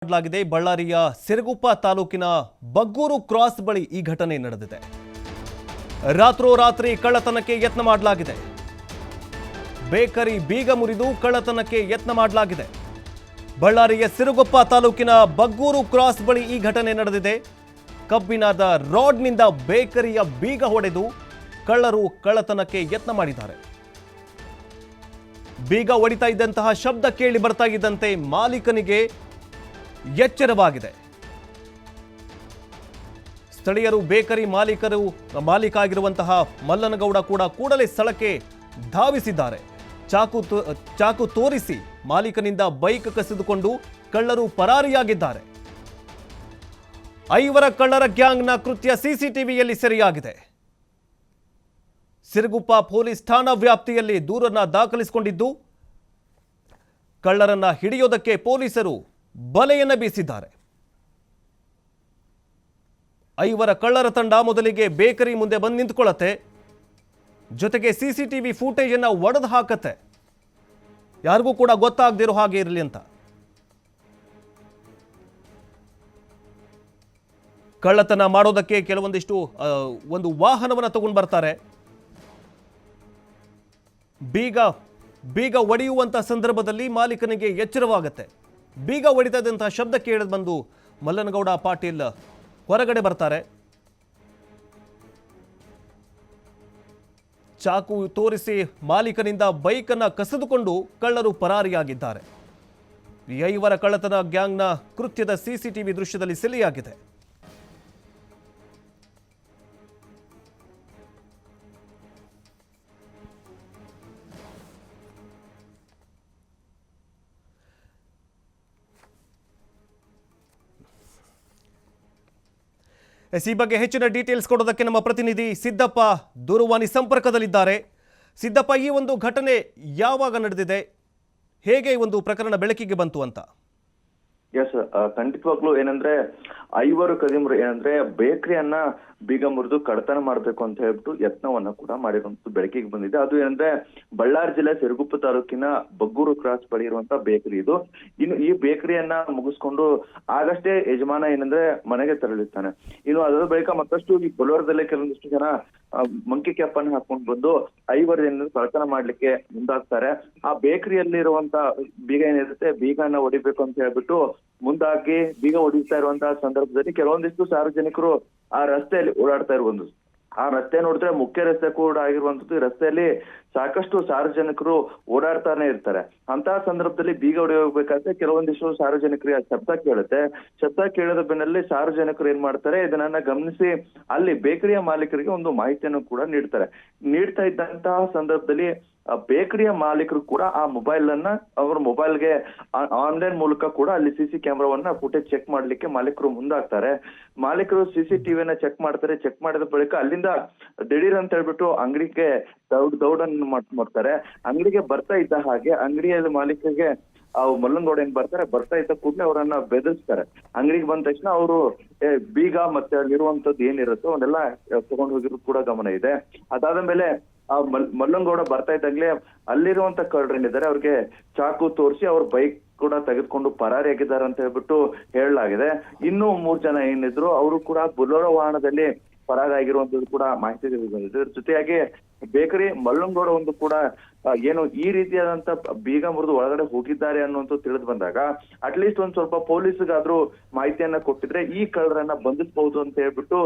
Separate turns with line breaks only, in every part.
ಮಾಡಲಾಗಿದೆ। ಬಳ್ಳಾರಿಯ ಸಿರಗುಪ್ಪ ತಾಲೂಕಿನ ಬಗ್ಗೂರು ಕ್ರಾಸ್ ಬಳಿ ಈ ಘಟನೆ ನಡೆದಿದೆ। ರಾತ್ರೋರಾತ್ರಿ ಕಳ್ಳತನಕ್ಕೆ ಯತ್ನ ಮಾಡಲಾಗಿದೆ। ಬೇಕರಿ ಬೀಗ ಮುರಿದು ಕಳ್ಳತನಕ್ಕೆ ಯತ್ನ ಮಾಡಲಾಗಿದೆ। ಬಳ್ಳಾರಿಯ ಸಿರಗುಪ್ಪ ತಾಲೂಕಿನ ಬಗ್ಗೂರು ಕ್ರಾಸ್ ಬಳಿ ಈ ಘಟನೆ ನಡೆದಿದೆ। ಕಬ್ಬಿಣದ ರಾಡ್ನಿಂದ ಬೇಕರಿಯ ಬೀಗ ಹೊಡೆದು ಕಳ್ಳರು ಕಳ್ಳತನಕ್ಕೆ ಯತ್ನ ಮಾಡಿದ್ದಾರೆ। ಬೀಗ ಹೊಡಿತಾ ಇದ್ದಂತಹ ಶಬ್ದ ಕೇಳಿ ಬರ್ತಾ ಇದ್ದಂತೆ ಮಾಲೀಕನಿಗೆ ಎಚ್ಚರವಾಗಿದೆ। ಸ್ಥಳೀಯರು ಬೇಕರಿ ಮಾಲೀಕ ಆಗಿರುವಂತಹ ಮಲ್ಲನಗೌಡ ಕೂಡ ಕೂಡಲೇ ಸ್ಥಳಕ್ಕೆ ಧಾವಿಸಿದ್ದಾರೆ। ಚಾಕು ತೋರಿಸಿ ಮಾಲೀಕನಿಂದ ಬೈಕ್ ಕಸಿದುಕೊಂಡು ಕಳ್ಳರು ಪರಾರಿಯಾಗಿದ್ದಾರೆ। ಐವರ ಕಳ್ಳರ ಗ್ಯಾಂಗ್ನ ಕೃತ್ಯ ಸಿಸಿಟಿವಿಯಲ್ಲಿ ಸೆರೆಯಾಗಿದೆ। ಸಿರಗುಪ್ಪ ಪೊಲೀಸ್ ಠಾಣಾ ವ್ಯಾಪ್ತಿಯಲ್ಲಿ ದೂರನ್ನ ದಾಖಲಿಸಿಕೊಂಡಿದ್ದು ಕಳ್ಳರನ್ನ ಹಿಡಿಯೋದಕ್ಕೆ ಪೊಲೀಸರು ಬಲೆಯನ್ನು ಬೀಸಿದ್ದಾರೆ। ಐವರ ಕಳ್ಳರ ತಂಡ ಮೊದಲಿಗೆ ಬೇಕರಿ ಮುಂದೆ ಬಂದು ನಿಂತುಕೊಳ್ಳುತ್ತೆ, ಜೊತೆಗೆ ಸಿಸಿಟಿವಿ ಫೂಟೇಜ್ ಅನ್ನ ಒಡೆದು ಹಾಕತ್ತೆ, ಯಾರಿಗೂ ಕೂಡ ಗೊತ್ತಾಗದಿರೋ ಹಾಗೆ ಇರಲಿ ಅಂತ। ಕಳ್ಳತನ ಮಾಡೋದಕ್ಕೆ ಕೆಲವೊಂದಿಷ್ಟು ಒಂದು ವಾಹನವನ್ನು ತಗೊಂಡು ಬರ್ತಾರೆ। ಬೀಗ ಒಡೆಯುವಂತ ಸಂದರ್ಭದಲ್ಲಿ ಮಾಲೀಕನಿಗೆ ಎಚ್ಚರವಾಗುತ್ತೆ। ಬೀಗ ಹೊಡಿತದಂತಹ ಶಬ್ದ ಕೇಳಿದ್ ಬಂದು ಮಲ್ಲನಗೌಡ ಪಾಟೀಲ್ ಹೊರಗಡೆ ಬರ್ತಾರೆ। ಚಾಕು ತೋರಿಸಿ ಮಾಲೀಕನಿಂದ ಬೈಕನ್ನು ಕಸಿದುಕೊಂಡು ಕಳ್ಳರು ಪರಾರಿಯಾಗಿದ್ದಾರೆ। ಈ ಐವರ ಕಳ್ಳತನ ಗ್ಯಾಂಗ್ನ ಕೃತ್ಯದ ಸಿಸಿಟಿವಿ ದೃಶ್ಯದಲ್ಲಿ ಸೆರೆಯಾಗಿದೆ। ಈ ಬಗ್ಗೆ ಹೆಚ್ಚಿನ ಡೀಟೇಲ್ಸ್ ಕೊಡೋದಕ್ಕೆ ನಮ್ಮ ಪ್ರತಿನಿಧಿ ಸಿದ್ದಪ್ಪ ದೂರವಾಣಿ ಸಂಪರ್ಕದಲ್ಲಿದ್ದಾರೆ। ಸಿದ್ದಪ್ಪ, ಈ ಒಂದು ಘಟನೆ ಯಾವಾಗ ನಡೆದಿದೆ, ಹೇಗೆ ಈ ಒಂದು ಪ್ರಕರಣ ಬೆಳಕಿಗೆ ಬಂತು ಅಂತ?
ಎಸ್, ಖಂಡಿತವಾಗ್ಲೂ ಏನಂದ್ರೆ ಐವರು ಕದಿಮರು ಏನಂದ್ರೆ ಬೇಕರಿಯನ್ನ ಬೀಗ ಮುರಿದು ಕಳ್ಳತನ ಮಾಡ್ಬೇಕು ಅಂತ ಹೇಳ್ಬಿಟ್ಟು ಯತ್ನವನ್ನ ಕೂಡ ಮಾಡಿರುವಂತದ್ದು ಬೆಳಕಿಗೆ ಬಂದಿದೆ। ಅದು ಏನಂದ್ರೆ ಬಳ್ಳಾರಿ ಜಿಲ್ಲೆ ಸಿರಗುಪ್ಪ ತಾಲೂಕಿನ ಬಗ್ಗೂರು ಕ್ರಾಸ್ ಬಳಿ ಇರುವಂತ ಬೇಕರಿ ಇದು। ಇನ್ನು ಈ ಬೇಕರಿಯನ್ನ ಮುಗಿಸ್ಕೊಂಡು ಆಗಷ್ಟೇ ಯಜಮಾನ ಏನಂದ್ರೆ ಮನೆಗೆ ತೆರಳಿರ್ತಾನೆ। ಇನ್ನು ಅದರ ಬಳಿಕ ಮತ್ತಷ್ಟು ಈ ಬೊಲೋರದಲ್ಲೇ ಕೆಲವೊಂದಿಷ್ಟು ಜನ ಮಂಕಿ ಕ್ಯಾಪ್ ಅನ್ನು ಹಾಕೊಂಡು ಬಂದು ಐವರು ಏನಂದ್ರೆ ಕಳ್ಳತನ ಮಾಡ್ಲಿಕ್ಕೆ ಮುಂದಾಗ್ತಾರೆ। ಆ ಬೇಕರಿಯಲ್ಲಿರುವಂತ ಬೀಗ ಏನಿರುತ್ತೆ ಬೀಗನ ಹೊಡಿಬೇಕು ಅಂತ ಹೇಳ್ಬಿಟ್ಟು ಮುಂದಾಗಿ ಬೀಗ ಹೊಡಿತಾ ಇರುವಂತಹ ಸಂದರ್ಭದಲ್ಲಿ ಕೆಲವೊಂದಿಷ್ಟು ಸಾರ್ವಜನಿಕರು ಆ ರಸ್ತೆಯಲ್ಲಿ ಓಡಾಡ್ತಾ ಇರುವಂತದ್ದು। ಆ ರಸ್ತೆ ನೋಡಿದ್ರೆ ಮುಖ್ಯ ರಸ್ತೆ ಕೂಡ ಆಗಿರುವಂತದ್ದು। ಈ ರಸ್ತೆಯಲ್ಲಿ ಸಾಕಷ್ಟು ಸಾರ್ವಜನಿಕರು ಓಡಾಡ್ತಾನೆ ಇರ್ತಾರೆ। ಅಂತಹ ಸಂದರ್ಭದಲ್ಲಿ ಬೀಗ ಹೊಡೆಯಬೇಕಾದ್ರೆ ಕೆಲವೊಂದಿಷ್ಟು ಸಾರ್ವಜನಿಕರಿಗೆ ಶಬ್ದ ಕೇಳುತ್ತೆ। ಶಬ್ದ ಕೇಳದ ಬೆನ್ನಲ್ಲಿ ಸಾರ್ವಜನಿಕರು ಏನ್ ಮಾಡ್ತಾರೆ, ಇದನ್ನ ಗಮನಿಸಿ ಅಲ್ಲಿ ಬೇಕರಿಯ ಮಾಲೀಕರಿಗೆ ಒಂದು ಮಾಹಿತಿಯನ್ನು ಕೂಡ ನೀಡ್ತಾ ಇದ್ದಂತಹ ಸಂದರ್ಭದಲ್ಲಿ ಬೇಕರಿಯ ಮಾಲೀಕರು ಕೂಡ ಆ ಮೊಬೈಲ್ ಅನ್ನ ಅವ್ರ ಮೊಬೈಲ್ಗೆ ಆನ್ಲೈನ್ ಮೂಲಕ ಕೂಡ ಅಲ್ಲಿ ಸಿಸಿ ಕ್ಯಾಮ್ರಾವನ್ನ ಫುಟೇಜ್ ಚೆಕ್ ಮಾಡ್ಲಿಕ್ಕೆ ಮಾಲೀಕರು ಮುಂದಾಗ್ತಾರೆ। ಮಾಲೀಕರು ಸಿಸಿಟಿವಿಯನ್ನ ಚೆಕ್ ಮಾಡ್ತಾರೆ। ಚೆಕ್ ಮಾಡಿದ ಬಳಿಕ ಅಲ್ಲಿಂದ ದಿಢೀರ್ ಅಂತ ಹೇಳ್ಬಿಟ್ಟು ಅಂಗಡಿಗೆ ದೌಡನ್ನು ಮಾಡ್ತಾರೆ। ಅಂಗಡಿಗೆ ಬರ್ತಾ ಇದ್ದ ಹಾಗೆ ಅಂಗಡಿಯ ಮಾಲೀಕರಿಗೆ ಮಲ್ಲನಗೌಡ ಏನ್ ಬರ್ತಾ ಇದ್ದ ಕೂಡಲೇ ಅವರನ್ನ ಬೆದರಿಸ್ತಾರೆ। ಅಂಗಡಿಗೆ ಬಂದ ತಕ್ಷಣ ಅವರು ಬೀಗ ಮತ್ತೆ ಅಲ್ಲಿರುವಂತದ್ದು ಏನಿರುತ್ತೋ ಅವನ್ನೆಲ್ಲ ತಗೊಂಡು ಹೋಗಿರೋದು ಕೂಡ ಗಮನ ಇದೆ। ಅದಾದ ಮೇಲೆ ಆ ಮಲ್ಲನಗೌಡ ಬರ್ತಾ ಇದ್ದಾಗ್ಲೇ ಅಲ್ಲಿರುವಂತ ಕಳ್ಳರೇನಿದ್ದಾರೆ ಅವ್ರಿಗೆ ಚಾಕು ತೋರಿಸಿ ಅವ್ರ ಬೈಕ್ ಕೂಡ ತೆಗೆದುಕೊಂಡು ಪರಾರಿಯಾಗಿದ್ದಾರೆ ಅಂತ ಹೇಳ್ಬಿಟ್ಟು ಹೇಳಲಾಗಿದೆ। ಇನ್ನೂ 3 ಜನ ಏನಿದ್ರು ಅವರು ಕೂಡ ಬೊಲೊರೋ ವಾಹನದಲ್ಲಿ ಪರಾರಿಯಾಗಿರುವಂತದ್ದು ಕೂಡ ಮಾಹಿತಿ ಬಂದಿದೆ। ಇದ್ರ ಜೊತೆಯಾಗಿ ಬೇಕರಿ ಮಲ್ಲನಗೌಡ ಒಂದು ಕೂಡ ಏನು ಈ ರೀತಿಯಾದಂತ ಬೀಗ ಮುರಿದು ಒಳಗಡೆ ಹೋಗಿದ್ದಾರೆ ಅನ್ನುವಂತ ತಿಳಿದು ಬಂದಾಗ ಅಟ್ಲೀಸ್ಟ್ ಒಂದ್ ಸ್ವಲ್ಪ ಪೊಲೀಸ್ಗಾದ್ರೂ ಮಾಹಿತಿಯನ್ನ ಕೊಟ್ಟಿದ್ರೆ ಈ ಕಳ್ಳರನ್ನ ಬಂಧಿಸಬಹುದು ಅಂತ ಹೇಳ್ಬಿಟ್ಟು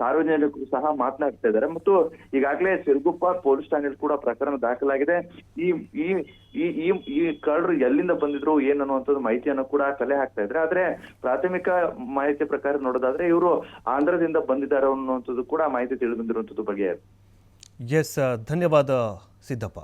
ಸಾರ್ವಜನಿಕರು ಸಹ ಮಾತನಾಡ್ತಾ ಇದ್ದಾರೆ। ಮತ್ತು ಈಗಾಗಲೇ ಸಿರಗುಪ್ಪ ಪೊಲೀಸ್ ಠಾಣೆಯಲ್ಲಿ ಕೂಡ ಪ್ರಕರಣ ದಾಖಲಾಗಿದೆ। ಈ ಕಳ್ಳರು ಎಲ್ಲಿಂದ ಬಂದಿದ್ರು ಏನನ್ನುವಂಥದ್ದು ಮಾಹಿತಿಯನ್ನು ಕೂಡ ಕಲೆ ಹಾಕ್ತಾ ಇದ್ರೆ, ಆದ್ರೆ ಪ್ರಾಥಮಿಕ ಮಾಹಿತಿ ಪ್ರಕಾರ ನೋಡೋದಾದ್ರೆ ಇವರು ಆಂಧ್ರದಿಂದ ಬಂದಿದ್ದಾರೆ ಅನ್ನುವಂಥದ್ದು ಕೂಡ ಮಾಹಿತಿ ತಿಳಿದು ಬಂದಿರುವಂತದ್ದು ಬಗ್ಗೆ।
ಎಸ್, ಧನ್ಯವಾದ ಸಿದ್ದಪ್ಪ।